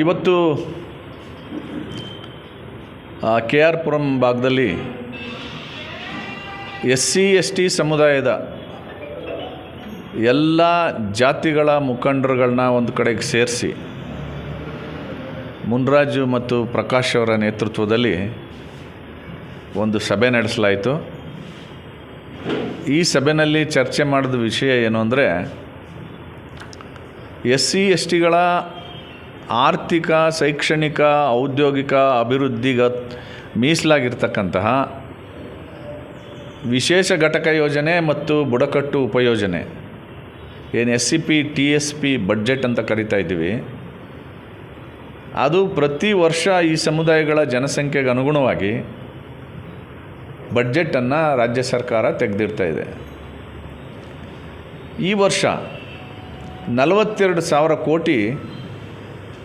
ಇವತ್ತು K R Puram ಭಾಗದಲ್ಲಿ SC/ST ಸಮುದಾಯದ ಎಲ್ಲ ಜಾತಿಗಳ ಮುಖಂಡರುಗಳನ್ನ ಒಂದು ಕಡೆಗೆ ಸೇರಿಸಿ ಮುನ್ರಾಜು ಮತ್ತು ಪ್ರಕಾಶ್ ಅವರ ನೇತೃತ್ವದಲ್ಲಿ ಒಂದು ಸಭೆ ನಡೆಸಲಾಯಿತು. ಈ ಸಭೆಯಲ್ಲಿ ಚರ್ಚೆ ಮಾಡಿದ ವಿಷಯ ಏನು ಅಂದರೆ, SC/STಗಳ ಆರ್ಥಿಕ, ಶೈಕ್ಷಣಿಕ, ಔದ್ಯೋಗಿಕ ಅಭಿವೃದ್ಧಿಗೆ ಮೀಸಲಾಗಿರ್ತಕ್ಕಂತಹ ವಿಶೇಷ ಘಟಕ ಯೋಜನೆ ಮತ್ತು ಬುಡಕಟ್ಟು ಉಪಯೋಜನೆ ಏನು SCP TSP ಬಡ್ಜೆಟ್ ಅಂತ ಕರಿತಾ ಇದ್ದೀವಿ, ಅದು ಪ್ರತಿ ವರ್ಷ ಈ ಸಮುದಾಯಗಳ ಜನಸಂಖ್ಯೆಗೆ ಅನುಗುಣವಾಗಿ ಬಡ್ಜೆಟನ್ನು ರಾಜ್ಯ ಸರ್ಕಾರ ತೆಗೆದಿರ್ತಾ ಇದೆ. ಈ ವರ್ಷ 42,000 ಕೋಟಿ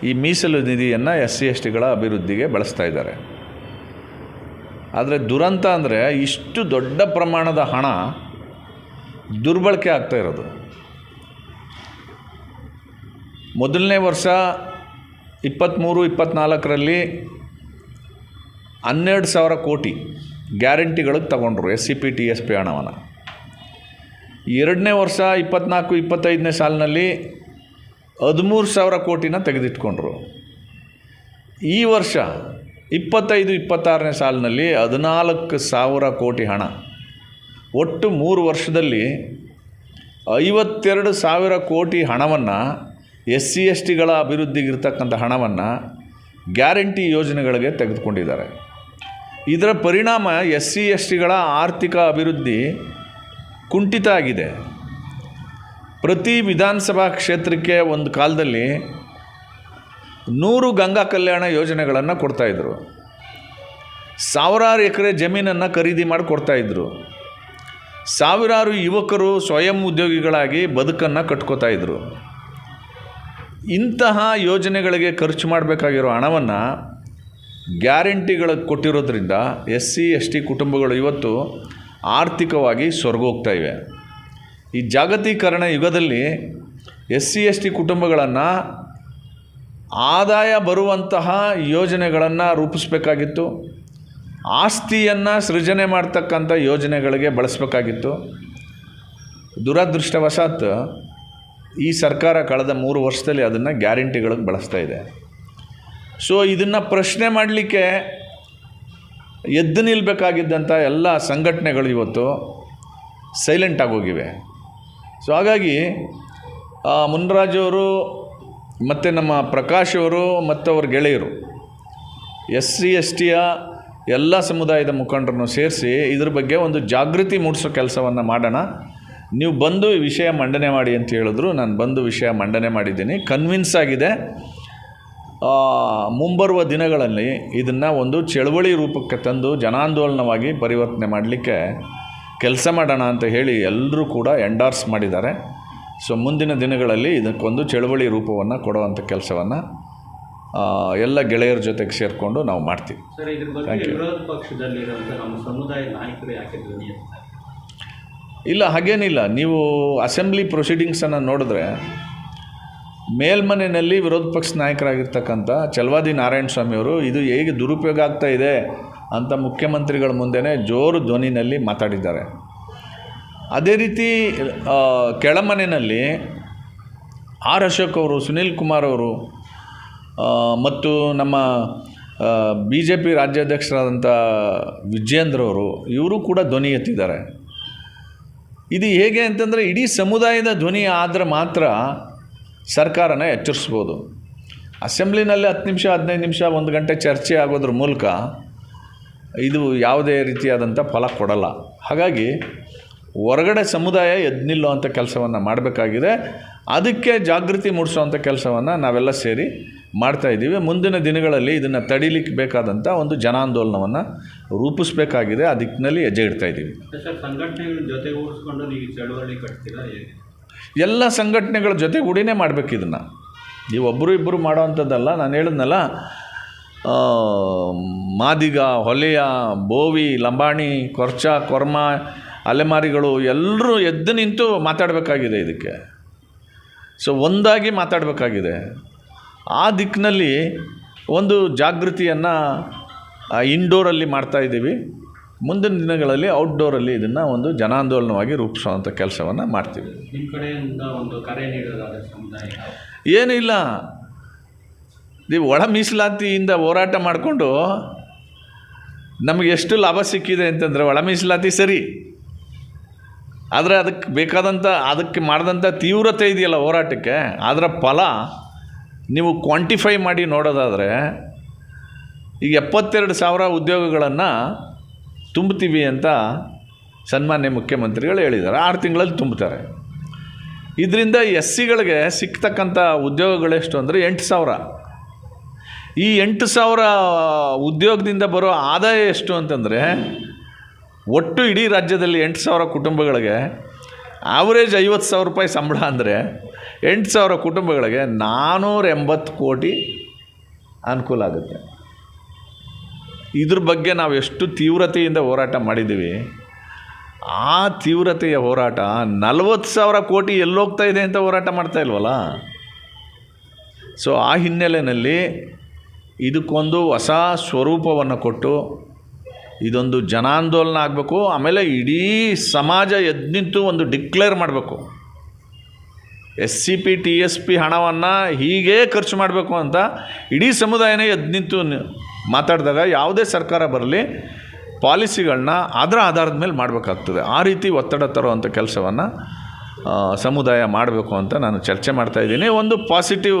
ಈ ಮೀಸಲು ನಿಧಿಯನ್ನು SC/STಗಳ ಅಭಿವೃದ್ಧಿಗೆ ಬಳಸ್ತಾ ಇದ್ದಾರೆ. ಆದರೆ ದುರಂತ ಅಂದರೆ ಇಷ್ಟು ದೊಡ್ಡ ಪ್ರಮಾಣದ ಹಣ ದುರ್ಬಳಕೆ ಆಗ್ತಾ ಇರೋದು. ಮೊದಲನೇ ವರ್ಷ 23-24ರಲ್ಲಿ 12,000 ಕೋಟಿ ಗ್ಯಾರಂಟಿಗಳಿಗೆ ತಗೊಂಡ್ರು SCP TSP ಹಣವನ್ನು. ಎರಡನೇ ವರ್ಷ 24-25ನೇ ಸಾಲಿನಲ್ಲಿ 13,000 ಕೋಟಿನ ತೆಗೆದಿಟ್ಕೊಂಡ್ರು. ಈ ವರ್ಷ 25-26ನೇ ಸಾಲಿನಲ್ಲಿ 14,000 ಕೋಟಿ ಹಣ, ಒಟ್ಟು 3 ವರ್ಷದಲ್ಲಿ 52,000 ಕೋಟಿ ಹಣವನ್ನು SC/STಗಳ ಅಭಿವೃದ್ಧಿಗಿರ್ತಕ್ಕಂಥ ಹಣವನ್ನು ಗ್ಯಾರಂಟಿ ಯೋಜನೆಗಳಿಗೆ ತೆಗೆದುಕೊಂಡಿದ್ದಾರೆ. ಇದರ ಪರಿಣಾಮ SC/STಗಳ ಆರ್ಥಿಕ ಅಭಿವೃದ್ಧಿ ಕುಂಠಿತ ಆಗಿದೆ. ಪ್ರತಿ ವಿಧಾನಸಭಾ ಕ್ಷೇತ್ರಕ್ಕೆ ಒಂದು ಕಾಲದಲ್ಲಿ 100 ಗಂಗಾ ಕಲ್ಯಾಣ ಯೋಜನೆಗಳನ್ನು ಕೊಡ್ತಾಯಿದ್ರು. ಸಾವಿರಾರು ಎಕರೆ ಜಮೀನನ್ನು ಖರೀದಿ ಮಾಡಿ ಕೊಡ್ತಾಯಿದ್ರು. ಸಾವಿರಾರು ಯುವಕರು ಸ್ವಯಂ ಉದ್ಯೋಗಿಗಳಾಗಿ ಬದುಕನ್ನು ಕಟ್ಕೋತಾಯಿದ್ರು. ಇಂತಹ ಯೋಜನೆಗಳಿಗೆ ಖರ್ಚು ಮಾಡಬೇಕಾಗಿರೋ ಹಣವನ್ನು ಗ್ಯಾರಂಟಿಗಳಿಗೆ ಕೊಟ್ಟಿರೋದ್ರಿಂದ SC/ST ಕುಟುಂಬಗಳು ಇವತ್ತು ಆರ್ಥಿಕವಾಗಿ ಸ್ವರ್ಗೋಗ್ತಾ ಇವೆ. ಈ ಜಾಗತೀಕರಣ ಯುಗದಲ್ಲಿ SC/ST ಕುಟುಂಬಗಳನ್ನು ಆದಾಯ ಬರುವಂತಹ ಯೋಜನೆಗಳನ್ನು ರೂಪಿಸಬೇಕಾಗಿತ್ತು. ಆಸ್ತಿಯನ್ನು ಸೃಜನೆ ಮಾಡ್ತಕ್ಕಂಥ ಯೋಜನೆಗಳಿಗೆ ಬಳಸಬೇಕಾಗಿತ್ತು. ದುರದೃಷ್ಟವಶಾತ್ ಈ ಸರ್ಕಾರ ಕಳೆದ 3 ವರ್ಷದಲ್ಲಿ ಅದನ್ನು ಗ್ಯಾರಂಟಿಗಳಿಗೆ ಬಳಸ್ತಾ ಇದೆ. ಸೊ ಇದನ್ನು ಪ್ರಶ್ನೆ ಮಾಡಲಿಕ್ಕೆ ಎದ್ದು ನಿಲ್ಲಬೇಕಾಗಿದ್ದಂಥ ಎಲ್ಲ ಸಂಘಟನೆಗಳು ಇವತ್ತು ಸೈಲೆಂಟ್ ಆಗೋಗಿವೆ. ಸೊ ಹಾಗಾಗಿ ಮುನ್ರಾಜವರು ಮತ್ತು ನಮ್ಮ ಪ್ರಕಾಶ್ ಅವರು ಮತ್ತು ಅವ್ರ ಗೆಳೆಯರು SC/STಯ ಎಲ್ಲ ಸಮುದಾಯದ ಮುಖಂಡರನ್ನು ಸೇರಿಸಿ ಇದ್ರ ಬಗ್ಗೆ ಒಂದು ಜಾಗೃತಿ ಮೂಡಿಸೋ ಕೆಲಸವನ್ನು ಮಾಡೋಣ, ನೀವು ಬಂದು ಈ ವಿಷಯ ಮಂಡನೆ ಮಾಡಿ ಅಂತ ಹೇಳಿದ್ರು. ನಾನು ಬಂದು ವಿಷಯ ಮಂಡನೆ ಮಾಡಿದ್ದೀನಿ. ಕನ್ವಿನ್ಸ್ ಆಗಿದೆ. ಮುಂಬರುವ ದಿನಗಳಲ್ಲಿ ಇದನ್ನು ಒಂದು ಚಳವಳಿ ರೂಪಕ್ಕೆ ತಂದು ಜನಾಂದೋಲನವಾಗಿ ಪರಿವರ್ತನೆ ಮಾಡಲಿಕ್ಕೆ ಕೆಲಸ ಮಾಡೋಣ ಅಂತ ಹೇಳಿ ಎಲ್ಲರೂ ಕೂಡ ಎಂಡಾರ್ಸ್ ಮಾಡಿದ್ದಾರೆ. ಸೊ ಮುಂದಿನ ದಿನಗಳಲ್ಲಿ ಇದಕ್ಕೊಂದು ಚಳವಳಿ ರೂಪವನ್ನು ಕೊಡುವಂಥ ಕೆಲಸವನ್ನು ಎಲ್ಲ ಗೆಳೆಯರ ಜೊತೆಗೆ ಸೇರಿಕೊಂಡು ನಾವು ಮಾಡ್ತೀವಿ. ಇಲ್ಲ, ಹಾಗೇನಿಲ್ಲ. ನೀವು ಅಸೆಂಬ್ಲಿ ಪ್ರೊಸೀಡಿಂಗ್ಸನ್ನು ನೋಡಿದ್ರೆ ಮೇಲ್ಮನೆಯಲ್ಲಿ ವಿರೋಧ ಪಕ್ಷ ನಾಯಕರಾಗಿರ್ತಕ್ಕಂಥ ಚಲವಾದಿ ನಾರಾಯಣ ಸ್ವಾಮಿಯವರು ಇದು ಹೇಗೆ ದುರುಪಯೋಗ ಆಗ್ತಾ ಇದೆ ಅಂತ ಮುಖ್ಯಮಂತ್ರಿಗಳ ಮುಂದೆನೇ ಜೋರು ಧ್ವನಿನಲ್ಲಿ ಮಾತಾಡಿದ್ದಾರೆ. ಅದೇ ರೀತಿ ಕೆಳಮನೆಯಲ್ಲಿ ಆರ್ ಅಶೋಕ್ ಅವರು, ಸುನೀಲ್ ಕುಮಾರ್ ಅವರು ಮತ್ತು ನಮ್ಮ BJP ರಾಜ್ಯಾಧ್ಯಕ್ಷರಾದಂಥ ವಿಜೇಂದ್ರ ಅವರು, ಇವರು ಕೂಡ ಧ್ವನಿ ಎತ್ತಿದ್ದಾರೆ. ಇದು ಹೇಗೆ ಅಂತಂದರೆ ಇಡೀ ಸಮುದಾಯದ ಧ್ವನಿ ಆದರೆ ಮಾತ್ರ ಸರ್ಕಾರನ ಎಚ್ಚರಿಸ್ಬೋದು. ಅಸೆಂಬ್ಲಿನಲ್ಲಿ 10 ನಿಮಿಷ 15 ನಿಮಿಷ 1 ಗಂಟೆ ಚರ್ಚೆ ಆಗೋದ್ರ ಮೂಲಕ ಇದು ಯಾವುದೇ ರೀತಿಯಾದಂಥ ಫಲ ಕೊಡಲ್ಲ. ಹಾಗಾಗಿ ಹೊರಗಡೆ ಸಮುದಾಯ ಎದ್ದು ನಿಲ್ಲುವಂಥ ಕೆಲಸವನ್ನು ಮಾಡಬೇಕಾಗಿದೆ. ಅದಕ್ಕೆ ಜಾಗೃತಿ ಮೂಡಿಸುವಂಥ ಕೆಲಸವನ್ನು ನಾವೆಲ್ಲ ಸೇರಿ ಮಾಡ್ತಾಯಿದ್ದೀವಿ. ಮುಂದಿನ ದಿನಗಳಲ್ಲಿ ಇದನ್ನು ತಡೀಲಿಕ್ಕೆ ಬೇಕಾದಂಥ ಒಂದು ಜನಾಂದೋಲನವನ್ನು ರೂಪಿಸಬೇಕಾಗಿದೆ. ಆ ದಿಕ್ಕಿನಲ್ಲಿ ಹೆಜ್ಜೆ ಇಡ್ತಾಯಿದ್ದೀವಿ. ಎಲ್ಲ ಸಂಘಟನೆಗಳ ಜೊತೆಗೂಡಿನೇ ಮಾಡಬೇಕು. ಇದನ್ನು ನೀವು ಒಬ್ಬರು ಇಬ್ಬರು ಮಾಡೋವಂಥದ್ದಲ್ಲ. ನಾನು ಹೇಳಿದ್ನಲ್ಲ, ಮಾದಿಗ, ಹೊಲೆಯ, ಬೋವಿ, ಲಂಬಾಣಿ, ಕೊರ್ಚ, ಕೊರ್ಮ, ಅಲೆಮಾರಿಗಳು ಎಲ್ಲರೂ ಎದ್ದು ನಿಂತು ಮಾತಾಡಬೇಕಾಗಿದೆ ಇದಕ್ಕೆ. ಸೊ ಒಂದಾಗಿ ಮಾತಾಡಬೇಕಾಗಿದೆ. ಆ ದಿಕ್ಕಿನಲ್ಲಿ ಒಂದು ಜಾಗೃತಿಯನ್ನು ಇಂಡೋರಲ್ಲಿ ಮಾಡ್ತಾಯಿದ್ದೀವಿ. ಮುಂದಿನ ದಿನಗಳಲ್ಲಿ ಔಟ್ಡೋರಲ್ಲಿ ಇದನ್ನು ಒಂದು ಜನಾಂದೋಲನವಾಗಿ ರೂಪಿಸುವಂಥ ಕೆಲಸವನ್ನು ಮಾಡ್ತೀವಿ. ನಿಮ್ಮ ಕಡೆಯಿಂದ ಒಂದು ಕರೆ ನೀಡೋದಾದ ಸಮುದಾಯ ಏನೂ ಇಲ್ಲ, ನೀವು ಒಳ ಮೀಸಲಾತಿಯಿಂದ ಹೋರಾಟ ಮಾಡಿಕೊಂಡು ನಮಗೆ ಎಷ್ಟು ಲಾಭ ಸಿಕ್ಕಿದೆ ಅಂತಂದರೆ, ಒಳ ಮೀಸಲಾತಿ ಸರಿ, ಆದರೆ ಅದಕ್ಕೆ ಬೇಕಾದಂಥ ಅದಕ್ಕೆ ಮಾಡಿದಂಥ ತೀವ್ರತೆ ಇದೆಯಲ್ಲ ಹೋರಾಟಕ್ಕೆ, ಅದರ ಫಲ ನೀವು ಕ್ವಾಂಟಿಫೈ ಮಾಡಿ ನೋಡೋದಾದರೆ ಈಗ 72,000 ಉದ್ಯೋಗಗಳನ್ನು ತುಂಬುತ್ತೀವಿ ಅಂತ ಸನ್ಮಾನ್ಯ ಮುಖ್ಯಮಂತ್ರಿಗಳು ಹೇಳಿದ್ದಾರೆ. 6 ತಿಂಗಳಲ್ಲಿ ತುಂಬುತ್ತಾರೆ. ಇದರಿಂದ SCಗಳಿಗೆ ಸಿಗ್ತಕ್ಕಂಥ ಉದ್ಯೋಗಗಳೆಷ್ಟು ಅಂದರೆ 8,000. ಈ 8,000 ಉದ್ಯೋಗದಿಂದ ಬರೋ ಆದಾಯ ಎಷ್ಟು ಅಂತಂದರೆ, ಒಟ್ಟು ಇಡೀ ರಾಜ್ಯದಲ್ಲಿ 8,000 ಕುಟುಂಬಗಳಿಗೆ ಆವ್ರೇಜ್ 50,000 ರೂಪಾಯಿ ಸಂಬಳ ಅಂದರೆ 8,000 ಕುಟುಂಬಗಳಿಗೆ 480 ಕೋಟಿ ಅನುಕೂಲ ಆಗುತ್ತೆ. ಇದ್ರ ಬಗ್ಗೆ ನಾವು ಎಷ್ಟು ತೀವ್ರತೆಯಿಂದ ಹೋರಾಟ ಮಾಡಿದ್ದೀವಿ. ಆ ತೀವ್ರತೆಯ ಹೋರಾಟ 40,000 ಕೋಟಿ ಎಲ್ಲೋಗ್ತಾ ಇದೆ ಅಂತ ಹೋರಾಟ ಮಾಡ್ತಾ ಇಲ್ವಲ್ಲ. ಸೊ ಆ ಹಿನ್ನೆಲೆಯಲ್ಲಿ ಇದಕ್ಕೊಂದು ಹೊಸ ಸ್ವರೂಪವನ್ನು ಕೊಟ್ಟು ಇದೊಂದು ಜನಾಂದೋಲನ ಆಗಬೇಕು. ಆಮೇಲೆ ಇಡೀ ಸಮಾಜ ಎದ್ನಿಂತು ಒಂದು ಡಿಕ್ಲೇರ್ ಮಾಡಬೇಕು, SCP TSP ಹಣವನ್ನು ಹೀಗೇ ಖರ್ಚು ಮಾಡಬೇಕು ಅಂತ ಇಡೀ ಸಮುದಾಯನೇ ಎದ್ನಿಂತು ಮಾತಾಡಿದಾಗ ಯಾವುದೇ ಸರ್ಕಾರ ಬರಲಿ ಪಾಲಿಸಿಗಳನ್ನ ಅದರ ಆಧಾರದ ಮೇಲೆ ಮಾಡಬೇಕಾಗ್ತದೆ. ಆ ರೀತಿ ಒತ್ತಡ ತರುವಂಥ ಕೆಲಸವನ್ನು ಸಮುದಾಯ ಮಾಡಬೇಕು ಅಂತ ನಾನು ಚರ್ಚೆ ಮಾಡ್ತಾಯಿದ್ದೀನಿ. ಒಂದು ಪಾಸಿಟಿವ್